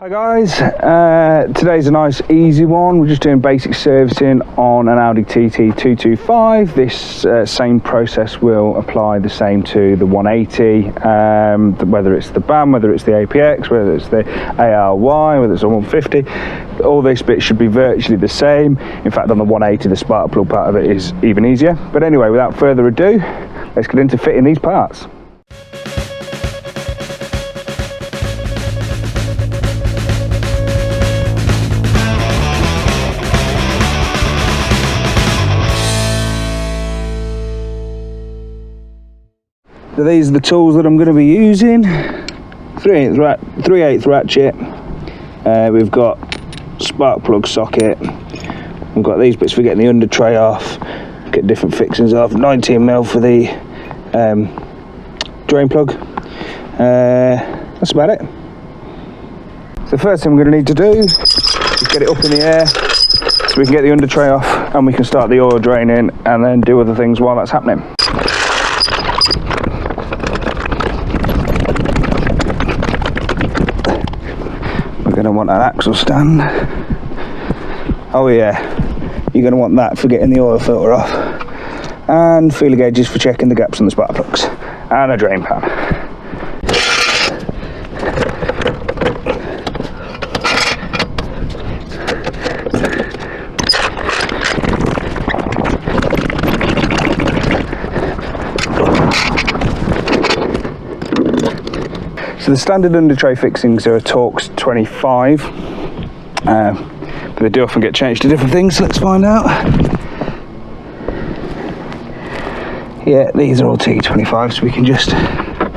Hi guys, today's a nice easy one. We're just doing basic servicing on an Audi TT 225. This same process will apply the same to the 180, whether it's the BAM, whether it's the APX, whether it's the ARY, whether it's a 150. All this bit should be virtually the same. In fact, on the 180 the spark plug part of it is even easier. But anyway, without further ado, let's get into fitting these parts. So these are the tools that I'm going to be using. 3/8 ratchet. We've got spark plug socket. We've got these bits for getting the under tray off. Get different fixings off. 19mm for the drain plug. That's about it. So the first thing we're going to need to do is get it up in the air so we can get the under tray off and we can start the oil draining and then do other things while that's happening. Going to want an axle stand. Oh yeah, you're going to want that for getting the oil filter off, and feeler gauges for checking the gaps on the spark plugs, and a drain pan. So the standard under tray fixings are a Torx 25, but they do often get changed to different things, so let's find out. Yeah, these are all T25, so we can just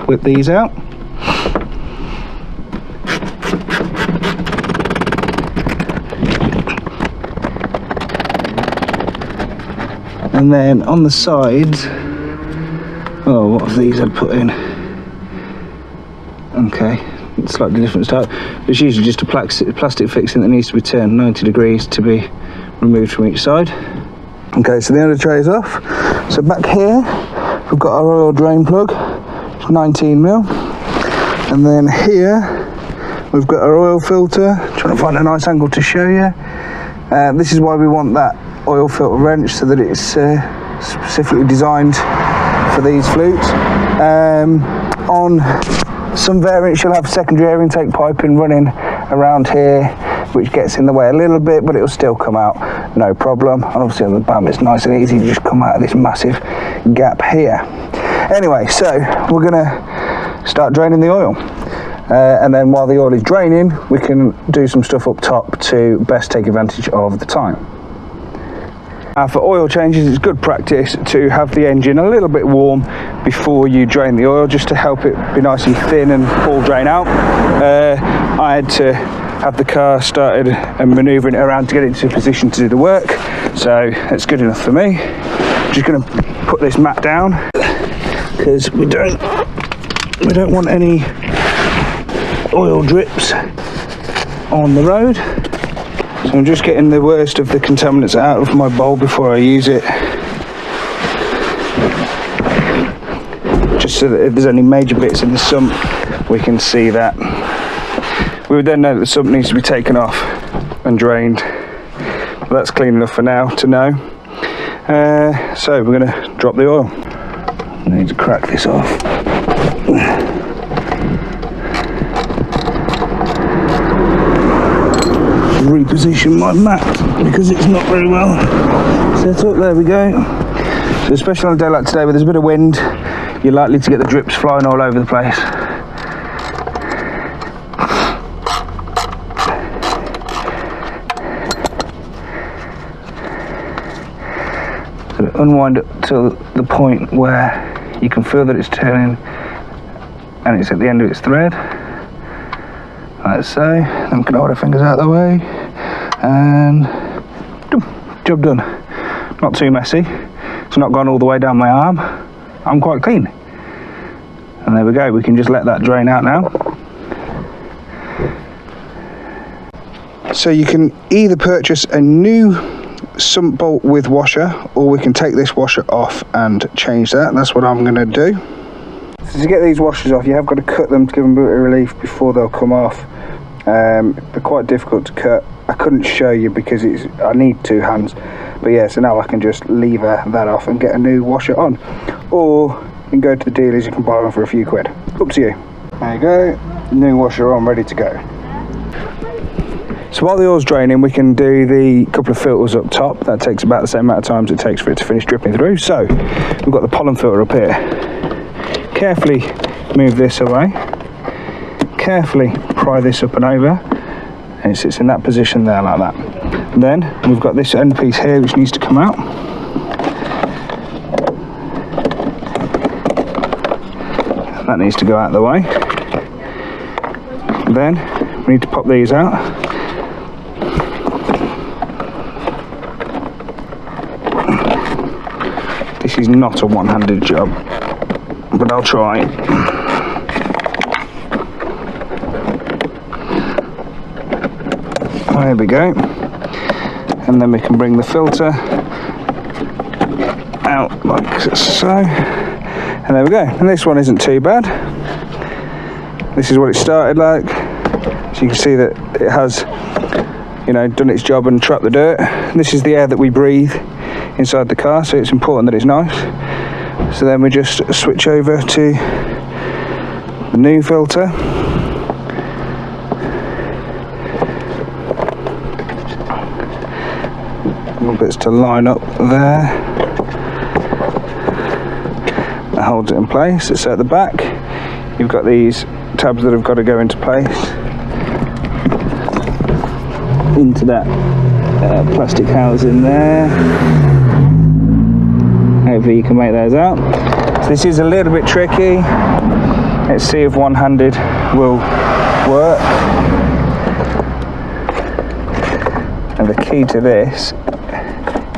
whip these out. And then on the sides, oh, what have these I'd put in? Okay, slightly different style. It's usually just a plastic fixing that needs to be turned 90 degrees to be removed from each side. Okay, so the under tray is off. So back here, we've got our oil drain plug, 19mm. And then here, we've got our oil filter. Trying to find a nice angle to show you. This is why we want that oil filter wrench, so that it's specifically designed for these flutes. On some variants you'll have secondary air intake piping running around here, which gets in the way a little bit, but it'll still come out no problem. And obviously on the BAM it's nice and easy to just come out of this massive gap here. Anyway, so we're gonna start draining the oil, and then while the oil is draining we can do some stuff up top to best take advantage of the time. For oil changes, it's good practice to have the engine a little bit warm before you drain the oil, just to help it be nice and thin and all drain out. I had to have the car started and manoeuvring it around to get it into a position to do the work, so that's good enough for me. I'm just going to put this mat down because we don't want any oil drips on the road. So I'm just getting the worst of the contaminants out of my bowl before I use it, just so that if there's any major bits in the sump we can see that. We would then know that the sump needs to be taken off and drained. But that's clean enough for now to know. So we're going to drop the oil. I need to crack this off. Reposition my mat because it's not very well set up. There we go. So especially on a day like today where there's a bit of wind, you're likely to get the drips flying all over the place. So unwind it to the point where you can feel that it's turning and it's at the end of its thread, like so. Then we can hold our fingers out of the way and job done. Not too messy. It's not gone all the way down my arm. I'm quite clean. And there we go, we can just let that drain out now. So you can either purchase a new sump bolt with washer, or we can take this washer off and change that. That's what I'm going to do. So to get these washers off, you have got to cut them to give them a bit of relief before they'll come off. They're quite difficult to cut. I couldn't show you because I need two hands, but yeah, so now I can just lever that off and get a new washer on, or you can go to the dealers, you can buy one for a few quid, up to you. There you go, new washer on, ready to go. So while the oil's draining, we can do the couple of filters up top. That takes about the same amount of time as it takes for it to finish dripping through. So we've got the pollen filter up here. Carefully move this away, carefully pry this up and over, and it sits in that position there like that. And then we've got this end piece here which needs to come out. That needs to go out of the way. And then we need to pop these out. This is not a one-handed job, but I'll try. There we go. And then we can bring the filter out like so. And there we go. And this one isn't too bad. This is what it started like. So you can see that it has, you know, done its job and trapped the dirt. This is the air that we breathe inside the car, so it's important that it's nice. So then we just switch over to the new filter. Little bits to line up there. That holds it in place. So at the back, you've got these tabs that have got to go into place into that plastic housing there. Hopefully you can make those out. So this is a little bit tricky. Let's see if one-handed will work. And the key to this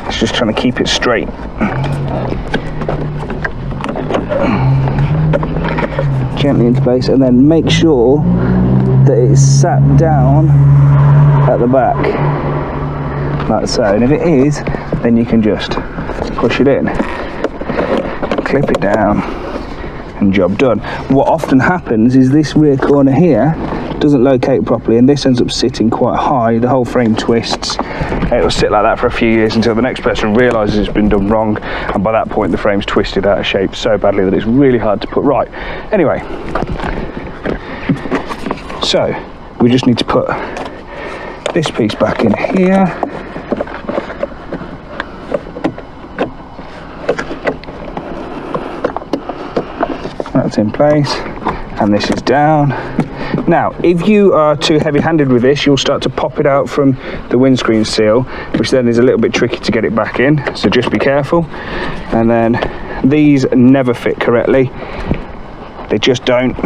is just trying to keep it straight. Gently into place, and then make sure that it's sat down at the back, like so. And if it is, then you can just push it in, clip it down, and job done. What often happens is this rear corner here doesn't locate properly, and this ends up sitting quite high. The whole frame twists. It will sit like that for a few years until the next person realises it's been done wrong, and by that point the frame's twisted out of shape so badly that it's really hard to put right. Anyway, so we just need to put this piece back in here. That's in place, and this is down. Now, if you are too heavy-handed with this, you'll start to pop it out from the windscreen seal, which then is a little bit tricky to get it back in, so just be careful. And then these never fit correctly. They just don't.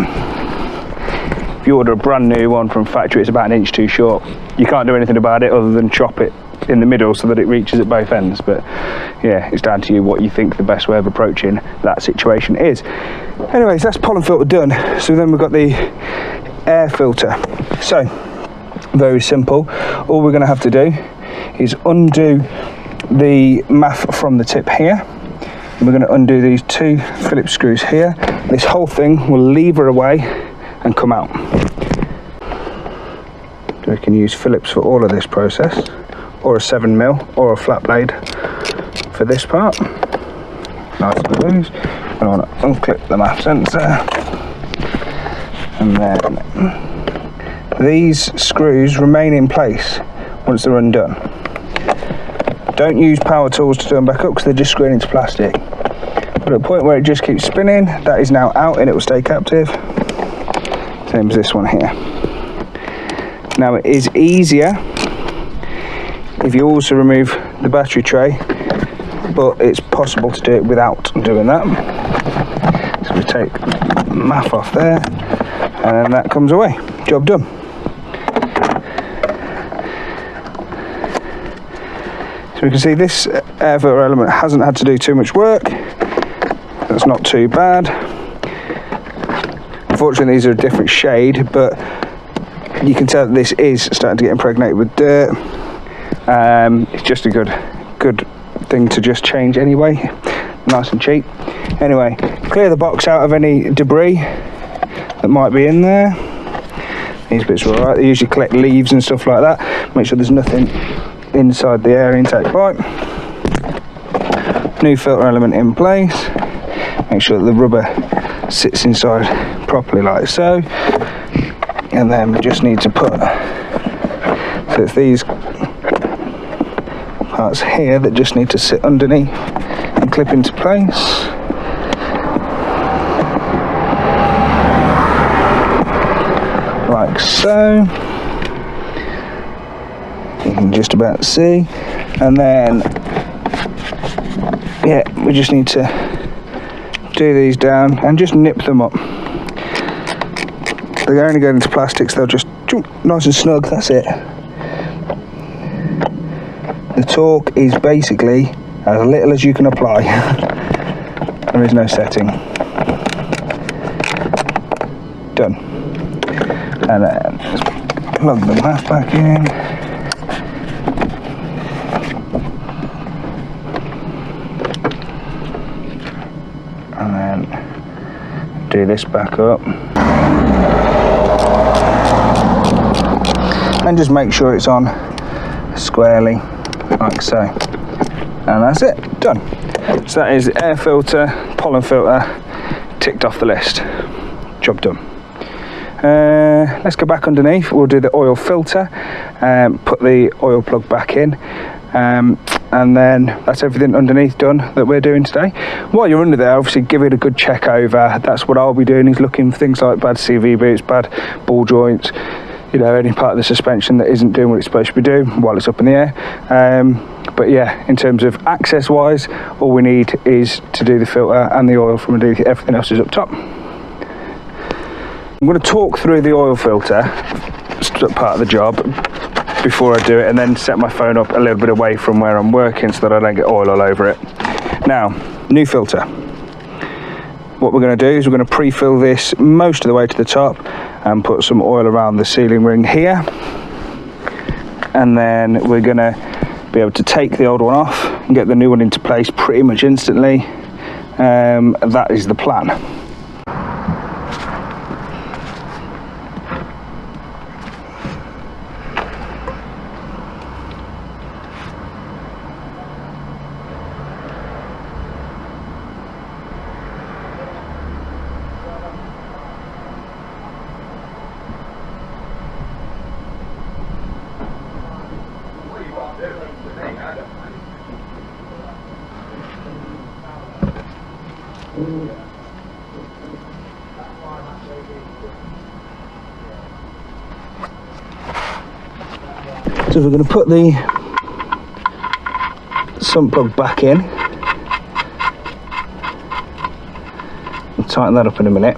If you order a brand new one from factory, it's about 1 inch too short. You can't do anything about it other than chop it in the middle so that it reaches at both ends. But yeah, it's down to you what you think the best way of approaching that situation is. Anyways, that's pollen filter done. So then we've got the air filter. So very simple. All we're going to have to do is undo the MAF from the tip here. We're going to undo these 2 Phillips screws here. This whole thing will lever away and come out. So we can use Phillips for all of this process, or a 7mm, or a flat blade for this part. Nice and loose. I want to unclip the MAF sensor. And then these screws remain in place once they're undone. Don't use power tools to do them back up because they're just screwing into plastic. But at a point where it just keeps spinning, that is now out and it will stay captive. Same as this one here. Now it is easier if you also remove the battery tray, but it's possible to do it without doing that. So we take the MAF off there, and then that comes away. Job done. So we can see this air filter element hasn't had to do too much work. That's not too bad. Unfortunately, these are a different shade, but you can tell that this is starting to get impregnated with dirt. It's just a good thing to just change anyway. Nice and cheap. Anyway, clear the box out of any debris that might be in there. These bits are alright. They usually collect leaves and stuff like that. Make sure there's nothing inside the air intake pipe. New filter element in place. Make sure that the rubber sits inside properly like so. And then we just need to put, so it's these parts here that just need to sit underneath and clip into place. Like so. You can just about see. And then, yeah, we just need to do these down and just nip them up. They're only going into plastics, they'll just nice and snug, that's it. The torque is basically as little as you can apply. There is no setting. Done. And then just plug the mass back in. And then do this back up. And just make sure it's on squarely, like so. And that's it, done. So that is the air filter, pollen filter, ticked off the list. Job done. Let's go back underneath. We'll do the oil filter, put the oil plug back in, and then that's everything underneath done that we're doing today. While you're under there, obviously give it a good check over. That's what I'll be doing, is looking for things like bad CV boots, bad ball joints, you know, any part of the suspension that isn't doing what it's supposed to be doing while it's up in the air. But yeah, in terms of access wise, all we need is to do the filter and the oil from underneath. Everything else is up top. I'm going to talk through the oil filter part of the job before I do it, and then set my phone up a little bit away from where I'm working so that I don't get oil all over it. Now, new filter. What we're going to do is we're going to pre-fill this most of the way to the top and put some oil around the sealing ring here, and then we're going to be able to take the old one off and get the new one into place pretty much instantly. That is the plan. So we're going to put the sump plug back in. We'll tighten that up in a minute,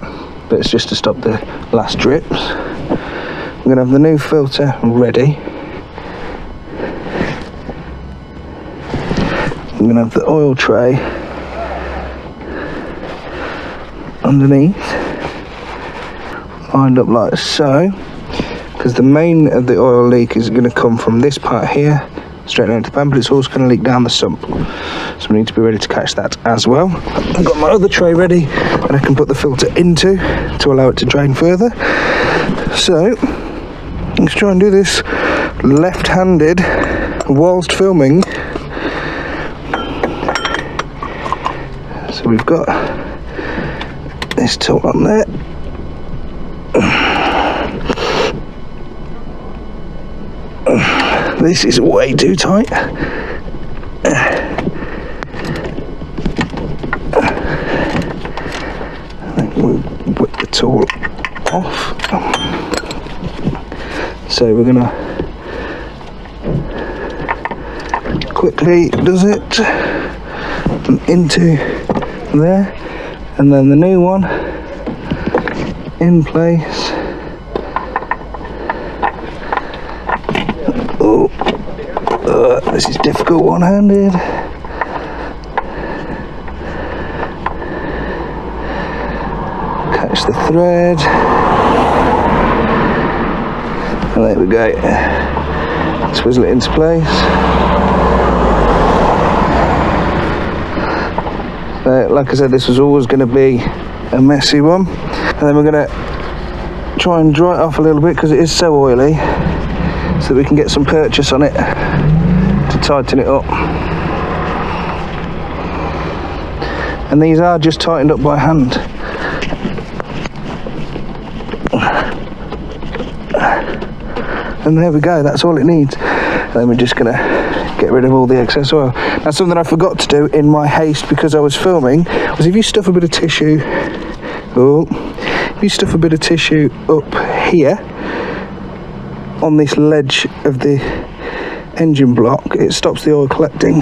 but it's just to stop the last drips. We're going to have the new filter ready. We're going to have the oil tray underneath, lined up like so, because the main of the oil leak is going to come from this part here straight down to the pan, but it's also going to leak down the sump, so we need to be ready to catch that as well. I've got my other tray ready and I can put the filter into to allow it to drain further. So let's try and do this left-handed whilst filming. So we've got this tool on there. This is way too tight. I think we'll whip the tool off. So we're gonna quickly does it into there, and then the new one in place. This is difficult one-handed. Catch the thread. And there we go. Swizzle it into place. Like I said, this was always going to be a messy one. And then we're going to try and dry it off a little bit because it is so oily, so that we can get some purchase on it to tighten it up. And these are just tightened up by hand. And there we go, that's all it needs. Then we're just gonna get rid of all the excess oil. Now, something I forgot to do in my haste because I was filming was, if you stuff a bit of tissue, up here on this ledge of the engine block, it stops the oil collecting.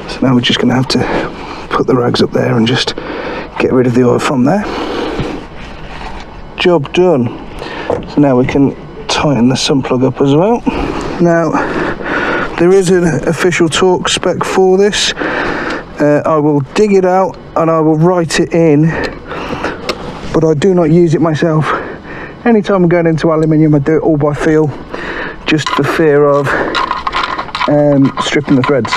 So now we're just gonna have to put the rags up there and just get rid of the oil from there. Job done. So now we can tighten the sun plug up as well. Now, there is an official torque spec for this. I will dig it out and I will write it in, but I do not use it myself. Anytime I'm going into aluminium, I do it all by feel, just for fear of stripping the threads.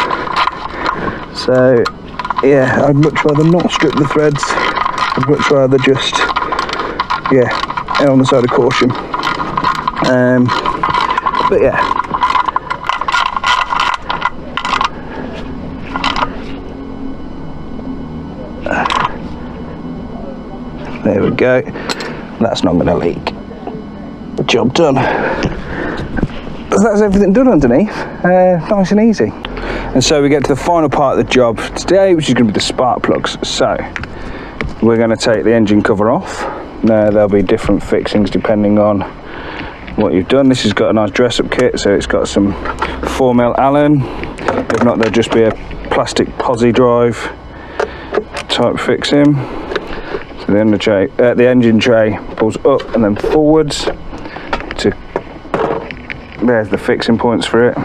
So yeah, I'd much rather not strip the threads. I'd much rather just, yeah, err on the side of caution. But yeah, there we go. That's not going to leak. Job done. So that's everything done underneath. Nice and easy. And so we get to the final part of the job today, which is going to be the spark plugs. So we're going to take the engine cover off. Now, there'll be different fixings depending on what you've done. This has got a nice dress-up kit, so it's got some 4mm Allen. If not, there'll just be a plastic posi drive type fixing. So the engine tray pulls up and then forwards to, there's the fixing points for it,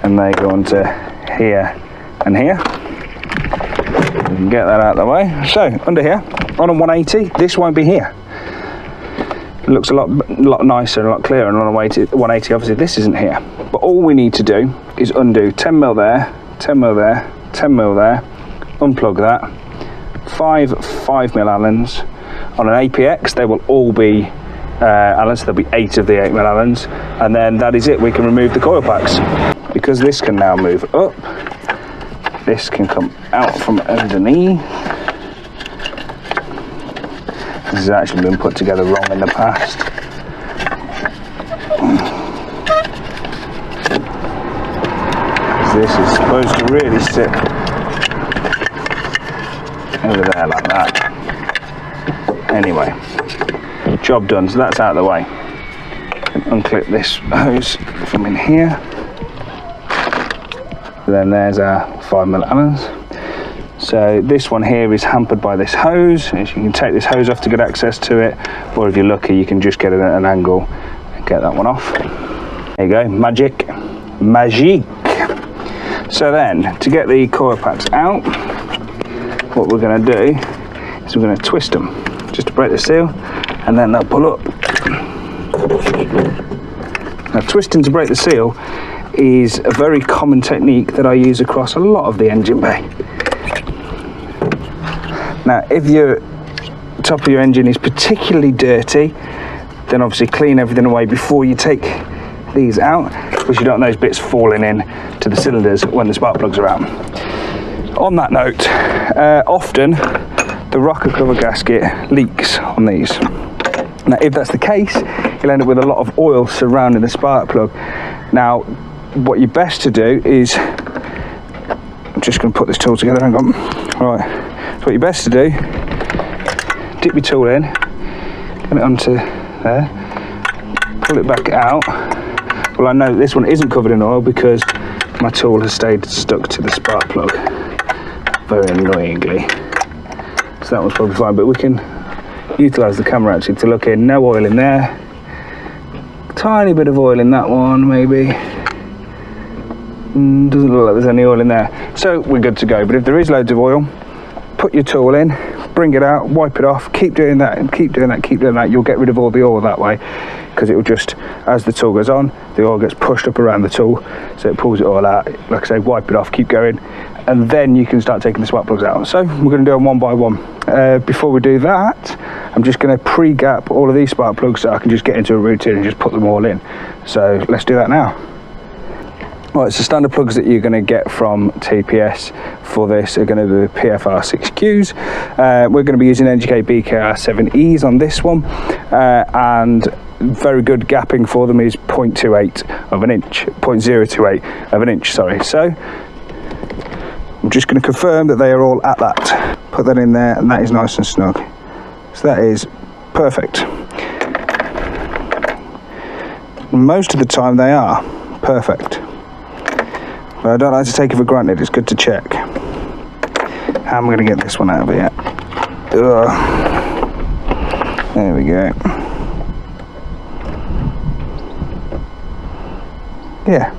and they go onto here and here. You can get that out of the way. So under here, on a 180, this won't be here. It looks a lot nicer and a lot clearer, and on a 180 obviously this isn't here. But all we need to do is undo 10mm there, 10mm there, 10mm there, unplug that, 5mm Allens. On an APX they will all be Allens, so there'll be 8 of the 8mm Allens, and then that is it. We can remove the coil packs. Because this can now move up, this can come out from underneath. This has actually been put together wrong in the past. This is supposed to really sit over there like that. Anyway, job done, so that's out of the way. Unclip this hose from in here. Then there's our 5mm Allens. So this one here is hampered by this hose. You can take this hose off to get access to it, or if you're lucky, you can just get it at an angle and get that one off. There you go, magic. So then, to get the coil packs out, what we're going to do is we're going to twist them just to break the seal, and then they'll pull up. Now, twisting to break the seal is a very common technique that I use across a lot of the engine bay. Now, if your top of your engine is particularly dirty, then obviously clean everything away before you take these out, because you don't want those bits falling in to the cylinders when the spark plugs are out. On that note, often the rocker cover gasket leaks on these. Now, if that's the case, you'll end up with a lot of oil surrounding the spark plug. Now, what you're best to do is, I'm just going to put this tool together, hang on. Right. What you're best to do, dip your tool in, get it onto there, pull it back out. Well, I know this one isn't covered in oil because my tool has stayed stuck to the spark plug, very annoyingly. So that one's probably fine, but we can utilise the camera actually to look in. No oil in there, tiny bit of oil in that one maybe. Doesn't look like there's any oil in there, so we're good to go. But if there is loads of oil, put your tool in, bring it out, wipe it off, keep doing that and keep doing that, keep doing that. You'll get rid of all the oil that way, because it will just, as the tool goes on, the oil gets pushed up around the tool, so it pulls it all out. Like I say, wipe it off, keep going, and then you can start taking the spark plugs out. So we're going to do them one by one. Before we do that, I'm just going to pre-gap all of these spark plugs so I can just get into a routine and just put them all in. So let's do that now. Right, so standard plugs that you're going to get from TPS for this are going to be the PFR 6Qs. We're going to be using NGK BKR 7Es on this one, and very good gapping for them is 0.28 of an inch, 0.028 of an inch, sorry. So I'm just going to confirm that they are all at that. Put that in there, and that is nice and snug. So that is perfect. Most of the time they are perfect. But I don't like to take it for granted, it's good to check. How am I going to get this one out of here? Ugh. There we go. Yeah.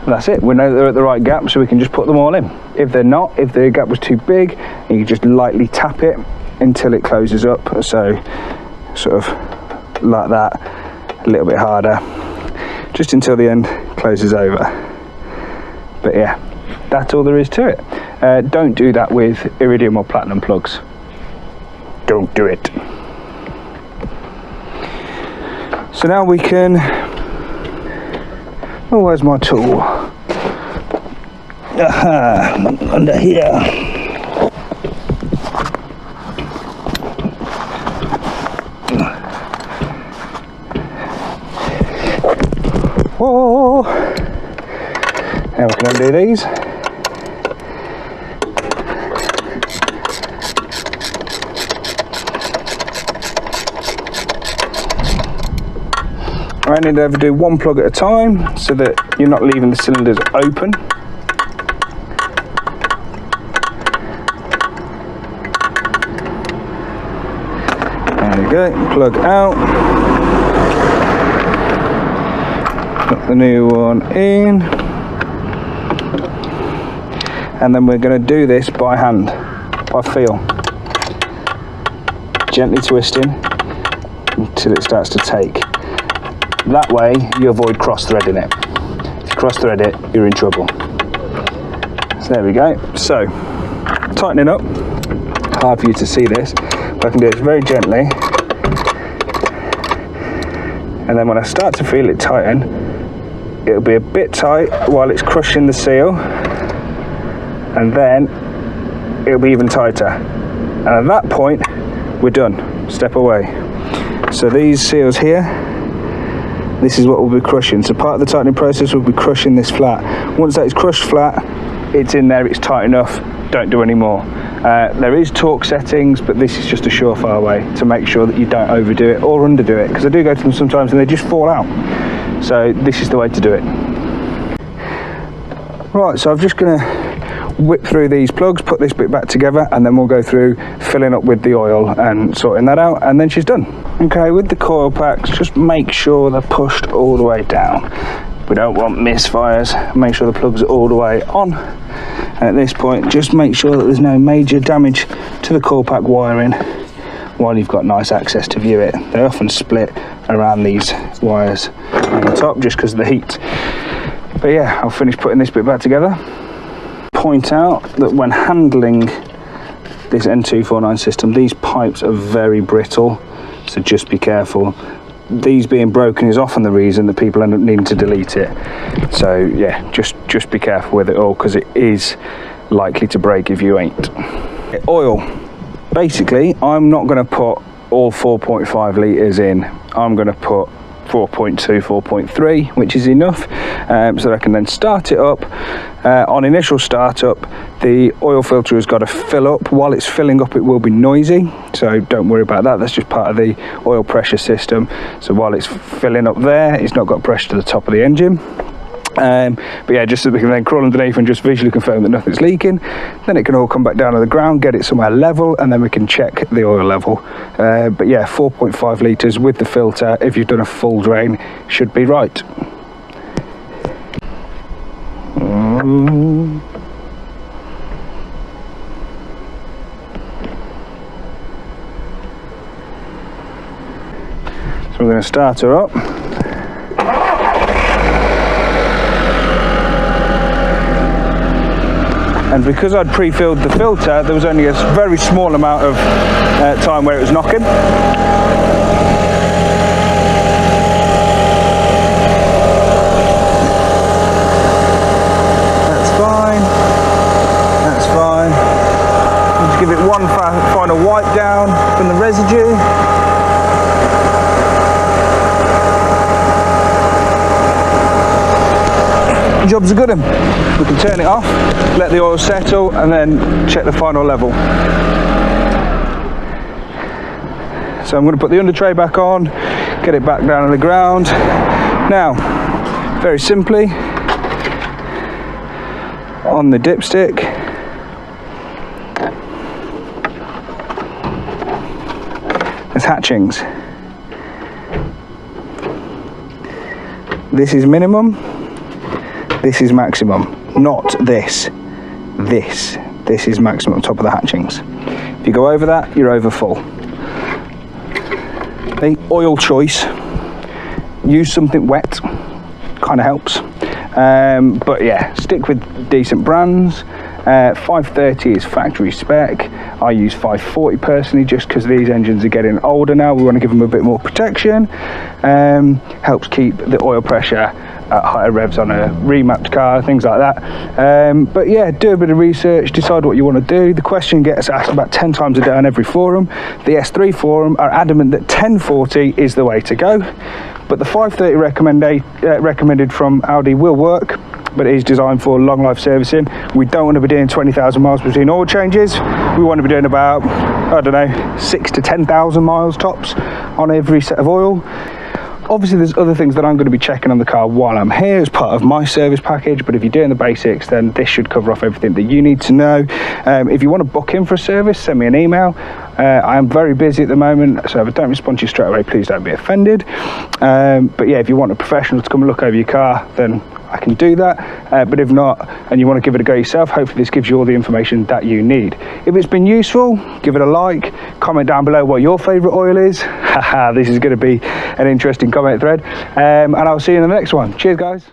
That's it, we know they're at the right gap, so we can just put them all in. If they're not, if the gap was too big, you can just lightly tap it until it closes up. So, sort of like that, a little bit harder, just until the end closes over. But yeah, that's all there is to it. Don't do that with iridium or platinum plugs. Don't do it. So now we can, oh, where's my tool? Aha, under here. Whoa! Now we can undo these. I only ever do one plug at a time so that you're not leaving the cylinders open. There we go, plug out. Put the new one in, and then we're going to do this by hand, by feel, gently twisting until it starts to take. That way you avoid cross threading it. If you cross thread it, you're in trouble. So there we go. So tightening up, hard for you to see this, but I can do this very gently, and then when I start to feel it tighten, it'll be a bit tight while it's crushing the seal, and then it'll be even tighter. And at that point, we're done. Step away. So these seals here, this is what we'll be crushing. So part of the tightening process will be crushing this flat. Once that is crushed flat, it's in there, it's tight enough, don't do any more. There is torque settings, but this is just a surefire way to make sure that you don't overdo it or underdo it, because I do go to them sometimes and they just fall out. So this is the way to do it. Right, so I'm just going to whip through these plugs, put this bit back together, and then we'll go through filling up with the oil and sorting that out, and then she's done. Okay, with the coil packs, just make sure they're pushed all the way down. We don't want misfires. Make sure the plugs are all the way on. And at this point, just make sure that there's no major damage to the coil pack wiring while you've got nice access to view it. They often split around these wires on the top just because of the heat. But yeah, I'll finish putting this bit back together. Point out that when handling this N249 system, these pipes are very brittle, so just be careful. These being broken is often the reason that people end up needing to delete it. So yeah, just be careful with it all, because it is likely to break if you ain't. Oil. Basically, I'm not going to put all 4.5 litres in. I'm going to put 4.2, 4.3, which is enough, so that I can then start it up. On initial startup, the oil filter has got to fill up. While it's filling up, it will be noisy, so don't worry about that. That's just part of the oil pressure system. So while it's filling up there, it's not got pressure to the top of the engine. But yeah, just so we can then crawl underneath and just visually confirm that nothing's leaking. Then it can all come back down to the ground, get it somewhere level, and then we can check the oil level. But yeah, 4.5 litres with the filter, if you've done a full drain, should be right. I'm going to start her up. And because I'd pre-filled the filter, there was only a very small amount of time where it was knocking. That's fine. That's fine. Just give it one final wipe down from the residue. Job's a good one. We can turn it off, let the oil settle, and then check the final level. So I'm going to put the under tray back on, get it back down on the ground. Now, very simply, on the dipstick, there's hatchings. This is minimum. This is maximum, not this. This is maximum, top of the hatchings. If you go over that, you're over full. The oil choice, use something wet, kind of helps. But yeah, stick with decent brands. 530 is factory spec. I use 540 personally, just because these engines are getting older now. We want to give them a bit more protection. Helps keep the oil pressure at higher revs on a remapped car, things like that. But yeah, do a bit of research, decide what you want to do. The question gets asked about 10 times a day on every forum. The S3 forum are adamant that 1040 is the way to go, but the 530 recommended from Audi will work, but it is designed for long life servicing. We don't want to be doing 20,000 miles between oil changes. We want to be doing about, I don't know, 6 to 10,000 miles tops on every set of oil. Obviously there's other things that I'm going to be checking on the car while I'm here as part of my service package, but if you're doing the basics, then this should cover off everything that you need to know. If you want to book in for a service, send me an email. I am very busy at the moment, so if I don't respond to you straight away, please don't be offended. But yeah, if you want a professional to come and look over your car, then I can do that. But if not, and you want to give it a go yourself, hopefully this gives you all the information that you need. If it's been useful, give it a like, comment down below what your favourite oil is. Haha, this is going to be an interesting comment thread. And I'll see you in the next one. Cheers, guys.